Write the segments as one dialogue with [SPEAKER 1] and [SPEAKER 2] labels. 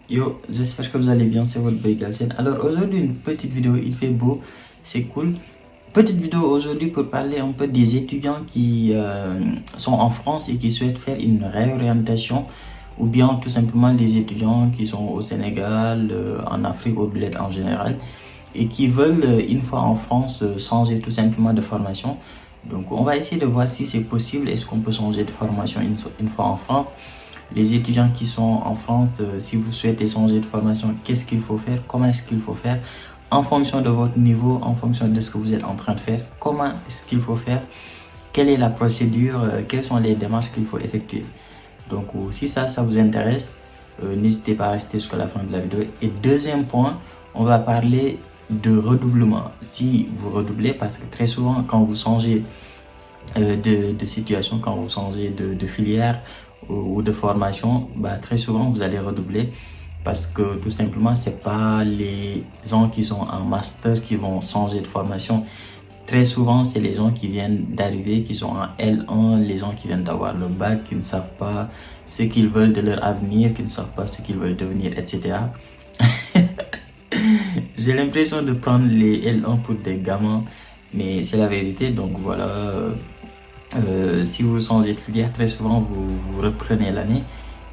[SPEAKER 1] Yo, j'espère que vous allez bien, c'est votre boy Galsen. Alors aujourd'hui, une petite vidéo, il fait beau, c'est cool. Petite vidéo aujourd'hui pour parler un peu des étudiants qui sont en France et qui souhaitent faire une réorientation ou bien tout simplement les étudiants qui sont au Sénégal, en Afrique, au bled en général et qui veulent, une fois en France, changer tout simplement de formation. Donc on va essayer de voir si c'est possible, est-ce qu'on peut changer de formation une fois en France. Les étudiants qui sont en France, si vous souhaitez changer de formation, qu'est-ce qu'il faut faire, comment est-ce qu'il faut faire, en fonction de votre niveau, en fonction de ce que vous êtes en train de faire, comment est-ce qu'il faut faire, quelle est la procédure, quelles sont les démarches qu'il faut effectuer. Donc si ça vous intéresse, n'hésitez pas à rester jusqu'à la fin de la vidéo. Et deuxième point, on va parler de redoublement. Si vous redoublez, parce que très souvent quand vous changez de situation, quand vous changez de filière ou de formation, bah, très souvent vous allez redoubler parce que tout simplement c'est pas les gens qui sont en master qui vont changer de formation. Très souvent c'est les gens qui viennent d'arriver, qui sont en L1, les gens qui viennent d'avoir le bac, qui ne savent pas ce qu'ils veulent de leur avenir, qui ne savent pas ce qu'ils veulent devenir, etc. J'ai l'impression de prendre les L1 pour des gamins, mais c'est la vérité. Donc voilà, si vous changez de filière, très souvent vous reprenez l'année.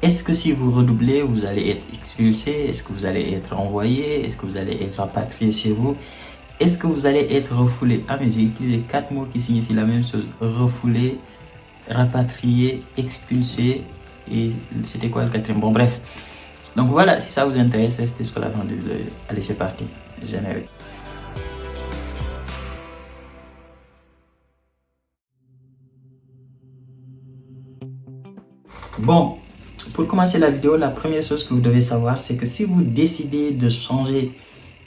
[SPEAKER 1] Est-ce que si vous redoublez, vous allez être expulsé? Est-ce que vous allez être envoyé? Est-ce que vous allez être rapatrié chez vous? Est-ce que vous allez être refoulé? Ah mais j'ai utilisé 4 mots qui signifient la même chose. Refoulé, rapatrié, expulsé et c'était quoi le quatrième? Bon bref. Donc voilà, si ça vous intéresse, restez jusqu'à la fin de la vidéo. Allez, c'est parti. Générique. Bon, pour commencer la vidéo, la première chose que vous devez savoir, c'est que si vous décidez de changer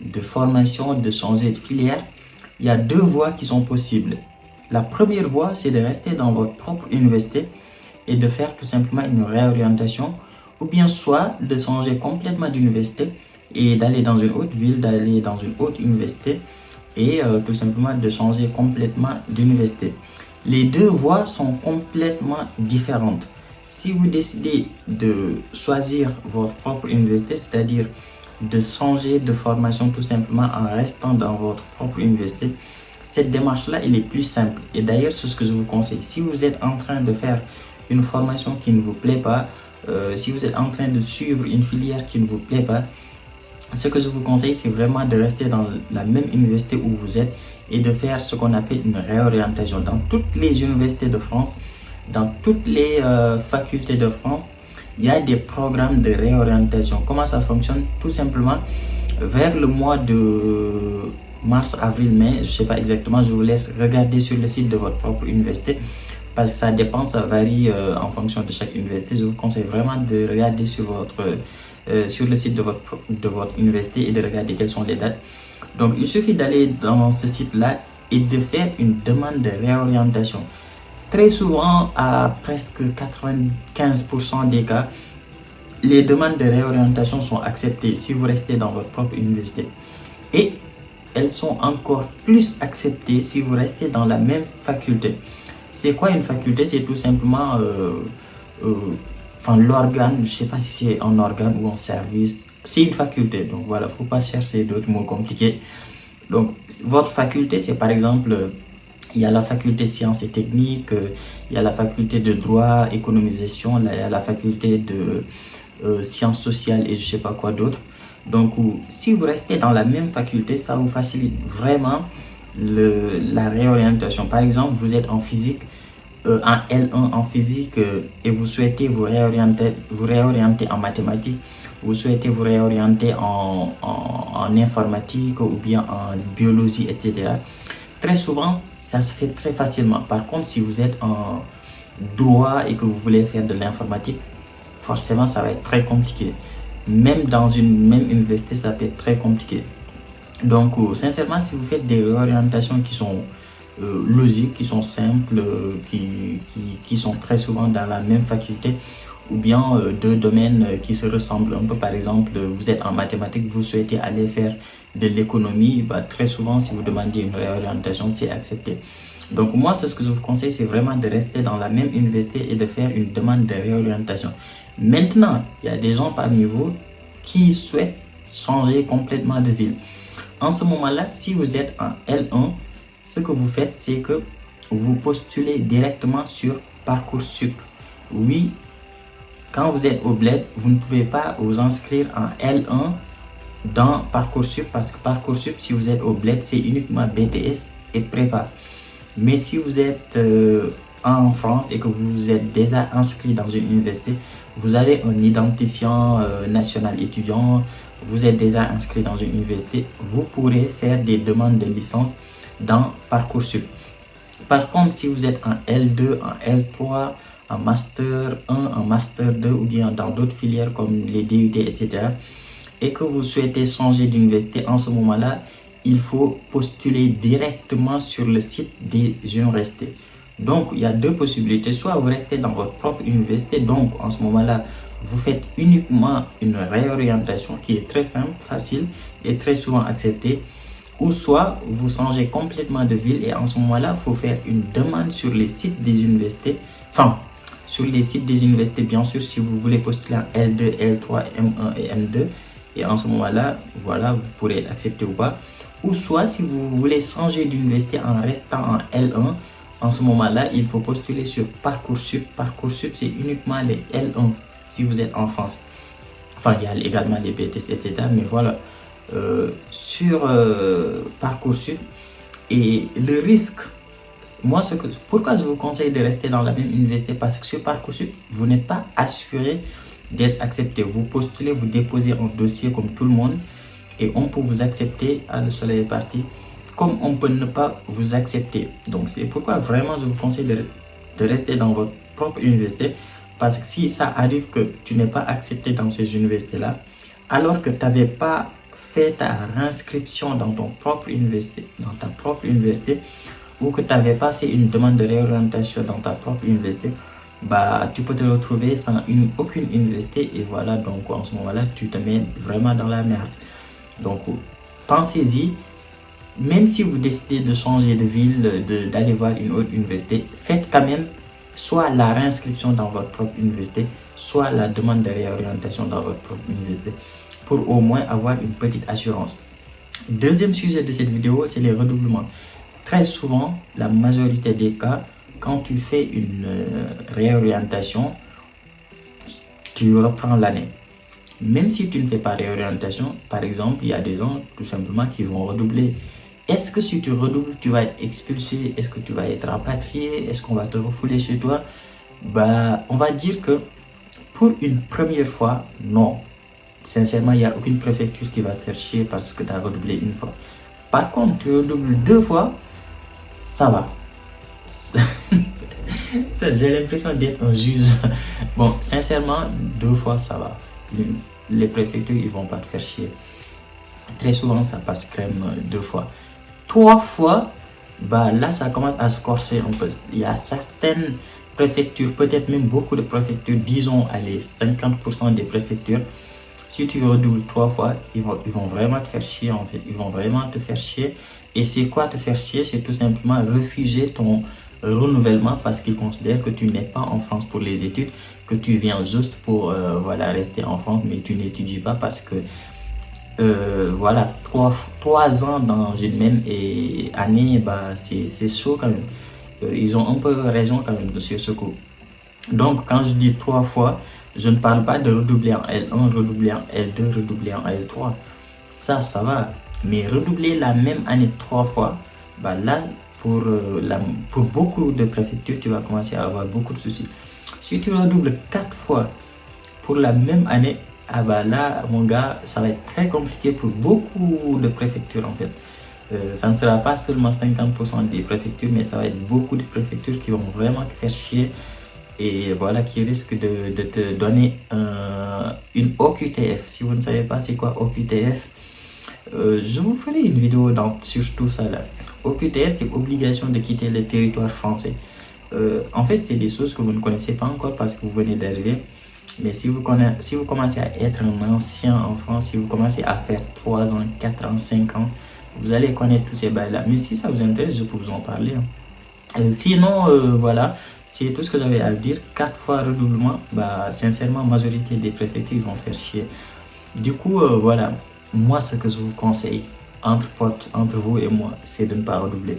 [SPEAKER 1] de formation, de changer de filière, il y a deux voies qui sont possibles. La première voie, c'est de rester dans votre propre université et de faire tout simplement une réorientation, ou bien soit de changer complètement d'université et d'aller dans une autre ville, d'aller dans une autre université et tout simplement de changer complètement d'université. Les deux voies sont complètement différentes. Si vous décidez de choisir votre propre université, c'est-à-dire de changer de formation tout simplement en restant dans votre propre université, cette démarche-là, elle est plus simple. Et d'ailleurs, c'est ce que je vous conseille. Si vous êtes en train de faire une formation qui ne vous plaît pas, si vous êtes en train de suivre une filière qui ne vous plaît pas, ce que je vous conseille, c'est vraiment de rester dans la même université où vous êtes et de faire ce qu'on appelle une réorientation. Dans toutes les universités de France, dans toutes les facultés de France, il y a des programmes de réorientation. Comment ça fonctionne? Tout simplement, vers le mois de mars, avril, mai, je ne sais pas exactement, je vous laisse regarder sur le site de votre propre université parce que ça dépend, ça varie en fonction de chaque université. Je vous conseille vraiment de regarder sur le site de votre université et de regarder quelles sont les dates. Donc, il suffit d'aller dans ce site-là et de faire une demande de réorientation. Très souvent, à presque 95% des cas, les demandes de réorientation sont acceptées si vous restez dans votre propre université. Et elles sont encore plus acceptées si vous restez dans la même faculté. C'est quoi une faculté? C'est tout simplement l'organe, je ne sais pas si c'est un organe ou un service. C'est une faculté, donc voilà, il ne faut pas chercher d'autres mots compliqués. Donc, votre faculté, c'est par exemple... Il y a la faculté sciences et techniques, il y a la faculté de droit, économisation, il y a la faculté de sciences sociales et je ne sais pas quoi d'autre. Donc, si vous restez dans la même faculté, ça vous facilite vraiment la réorientation. Par exemple, vous êtes en physique, en L1 en physique et vous souhaitez vous réorienter en mathématiques, vous souhaitez vous réorienter en informatique ou bien en biologie, etc. Très souvent, ça se fait très facilement. Par contre, si vous êtes en droit et que vous voulez faire de l'informatique, forcément, ça va être très compliqué. Même dans une même université, ça peut être très compliqué. Donc, sincèrement, si vous faites des réorientations qui sont logiques, qui sont simples, qui sont très souvent dans la même faculté, ou bien deux domaines qui se ressemblent un peu. Par exemple, vous êtes en mathématiques, vous souhaitez aller faire de l'économie, bah, très souvent, si vous demandez une réorientation, c'est accepté. Donc moi, ce que je vous conseille, c'est vraiment de rester dans la même université et de faire une demande de réorientation. Maintenant, il y a des gens parmi vous qui souhaitent changer complètement de ville. En ce moment-là, si vous êtes en L1, ce que vous faites, c'est que vous postulez directement sur Parcoursup. Oui, quand vous êtes au bled, vous ne pouvez pas vous inscrire en L1 dans Parcoursup parce que Parcoursup, si vous êtes au bled, c'est uniquement BTS et prépa. Mais si vous êtes en France et que vous êtes déjà inscrit dans une université, vous avez un identifiant national étudiant, vous êtes déjà inscrit dans une université, vous pourrez faire des demandes de licence dans Parcoursup. Par contre, si vous êtes en L2, en L3, en Master 1, en Master 2 ou bien dans d'autres filières comme les DUT, etc. et que vous souhaitez changer d'université, en ce moment-là, il faut postuler directement sur le site des universités. Donc, il y a deux possibilités. Soit vous restez dans votre propre université, donc en ce moment-là, vous faites uniquement une réorientation qui est très simple, facile et très souvent acceptée. Ou soit vous changez complètement de ville et en ce moment-là, il faut faire une demande sur les sites des universités. Enfin, sur les sites des universités, bien sûr, si vous voulez postuler en L2, L3, M1 et M2. Et en ce moment-là, voilà, vous pourrez accepter ou pas. Ou soit, si vous voulez changer d'université en restant en L1, en ce moment-là, il faut postuler sur Parcoursup. Parcoursup, c'est uniquement les L1 si vous êtes en France. Enfin, il y a également les BTS, etc. Mais voilà, sur Parcoursup. Et le risque, moi, pourquoi je vous conseille de rester dans la même université? Parce que sur Parcoursup, vous n'êtes pas assuré d'être accepté. Vous postulez, vous déposez un dossier comme tout le monde et on peut vous accepter. Ah, le soleil est parti. Comme on peut ne pas vous accepter. Donc, c'est pourquoi vraiment je vous conseille de rester dans votre propre université. Parce que si ça arrive que tu n'es pas accepté dans ces universités-là, alors que tu n'avais pas fait ta réinscription dans ta propre université, ou que tu n'avais pas fait une demande de réorientation dans ta propre université, bah, tu peux te retrouver sans aucune université et voilà, donc en ce moment-là, tu te mets vraiment dans la merde. Donc, pensez-y. Même si vous décidez de changer de ville, d'aller voir une autre université, faites quand même soit la réinscription dans votre propre université, soit la demande de réorientation dans votre propre université, pour au moins avoir une petite assurance. Deuxième sujet de cette vidéo, c'est les redoublements. Très souvent, la majorité des cas, quand tu fais une réorientation, tu reprends l'année. Même si tu ne fais pas réorientation, par exemple, il y a des gens tout simplement qui vont redoubler. Est-ce que si tu redoubles, tu vas être expulsé? Est-ce que tu vas être rapatrié? Est-ce qu'on va te refouler chez toi? Bah, on va dire que pour une première fois, non. Sincèrement, il n'y a aucune préfecture qui va te faire chier parce que tu as redoublé une fois. Par contre, tu redoubles deux fois, ça va. J'ai l'impression d'être un juge. Bon, sincèrement, deux fois, ça va. Les préfectures, ils vont pas te faire chier. Très souvent, ça passe crème deux fois. Trois fois, bah là, ça commence à se corser un peu. Il y a certaines préfectures, peut-être même beaucoup de préfectures, disons, allez, 50% des préfectures. Si tu redoubles trois fois, ils vont vraiment te faire chier en fait. Ils vont vraiment te faire chier. Et c'est quoi te faire chier? C'est tout simplement refuser ton renouvellement parce qu'ils considèrent que tu n'es pas en France pour les études, que tu viens juste pour voilà, rester en France, mais tu n'étudies pas parce que voilà, 3 ans dans une même année, bah, c'est chaud quand même. Ils ont un peu raison quand même sur ce coup. Donc, quand je dis 3 fois, je ne parle pas de redoubler en L1, redoubler en L2, redoubler en L3. Ça va. Mais redoubler la même année 3 fois, bah là, pour beaucoup de préfectures, tu vas commencer à avoir beaucoup de soucis. Si tu redoubles 4 fois pour la même année, ah bah là, mon gars, ça va être très compliqué pour beaucoup de préfectures en fait. Ça ne sera pas seulement 50% des préfectures, mais ça va être beaucoup de préfectures qui vont vraiment te faire chier et voilà, qui risquent de te donner une OQTF. Si vous ne savez pas c'est quoi OQTF, je vous ferai une vidéo sur tout ça là. OQTF, c'est obligation de quitter le territoire français. En fait, c'est des choses que vous ne connaissez pas encore parce que vous venez d'arriver. Mais si vous commencez à être un ancien en France, si vous commencez à faire 3 ans, 4 ans, 5 ans, vous allez connaître tous ces bails-là. Mais si ça vous intéresse, je peux vous en parler. Sinon, voilà, c'est tout ce que j'avais à dire. 4 fois redoublement, bah, sincèrement, majorité des préfectures vont faire chier. Du coup, voilà, moi ce que je vous conseille, entre potes, entre vous et moi, c'est de ne pas redoubler.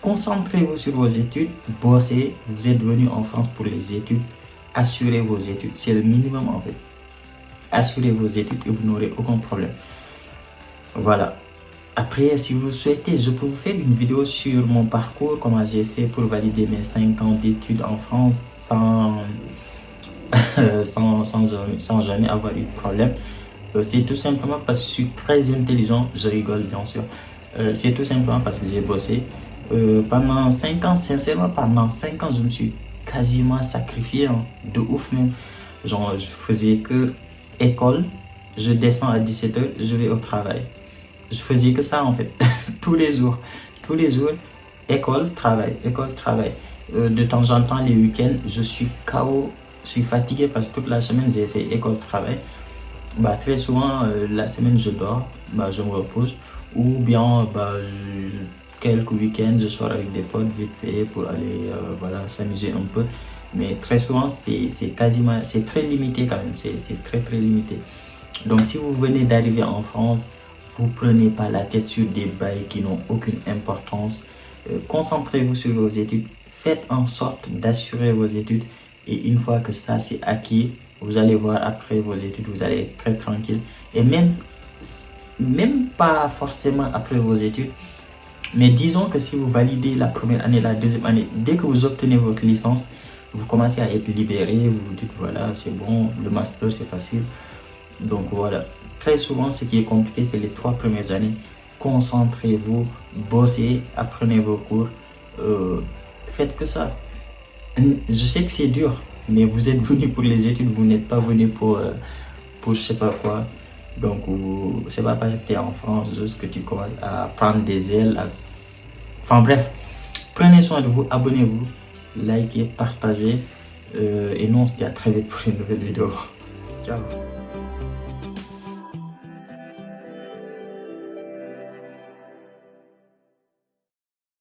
[SPEAKER 1] Concentrez-vous sur vos études, bossez, vous êtes venu en France pour les études, assurez vos études, c'est le minimum en fait. Assurez vos études et vous n'aurez aucun problème. Voilà. Après, si vous souhaitez, je peux vous faire une vidéo sur mon parcours, comment j'ai fait pour valider mes 5 ans d'études en France sans jamais avoir eu de problème. C'est tout simplement parce que je suis très intelligent, je rigole bien sûr. C'est tout simplement parce que j'ai bossé. Pendant 5 ans, sincèrement, pendant 5 ans, je me suis quasiment sacrifié, hein, de ouf même. Genre, je faisais que école, je descends à 17h, je vais au travail. Je faisais que ça en fait, tous les jours. Tous les jours, école, travail, école, travail. De temps en temps, les week-ends, je suis KO, je suis fatigué parce que toute la semaine, j'ai fait école, travail. Bah, très souvent, la semaine, je dors, bah, je me repose. Ou bien, bah, quelques week-ends, je sors avec des potes vite fait pour aller voilà, s'amuser un peu. Mais très souvent, c'est quasiment, c'est très limité quand même, c'est très très limité. Donc, si vous venez d'arriver en France, vous prenez pas la tête sur des bails qui n'ont aucune importance. Concentrez-vous sur vos études. Faites en sorte d'assurer vos études. Et une fois que ça c'est acquis, vous allez voir après vos études, vous allez être très tranquille. Et même pas forcément après vos études. Mais disons que si vous validez la première année, la deuxième année, dès que vous obtenez votre licence, vous commencez à être libéré. Vous vous dites voilà, c'est bon, le master c'est facile. Donc voilà, très souvent ce qui est compliqué c'est les 3 premières années. Concentrez-vous, bossez, apprenez vos cours, faites que ça. Je sais que c'est dur, mais vous êtes venu pour les études, vous n'êtes pas venu pour je sais pas quoi. Donc c'est pas parce que tu es en France juste que tu commences à prendre des ailes. Enfin bref, prenez soin de vous, abonnez-vous, likez, partagez. Et nous on se dit à très vite pour une nouvelle vidéo. Ciao.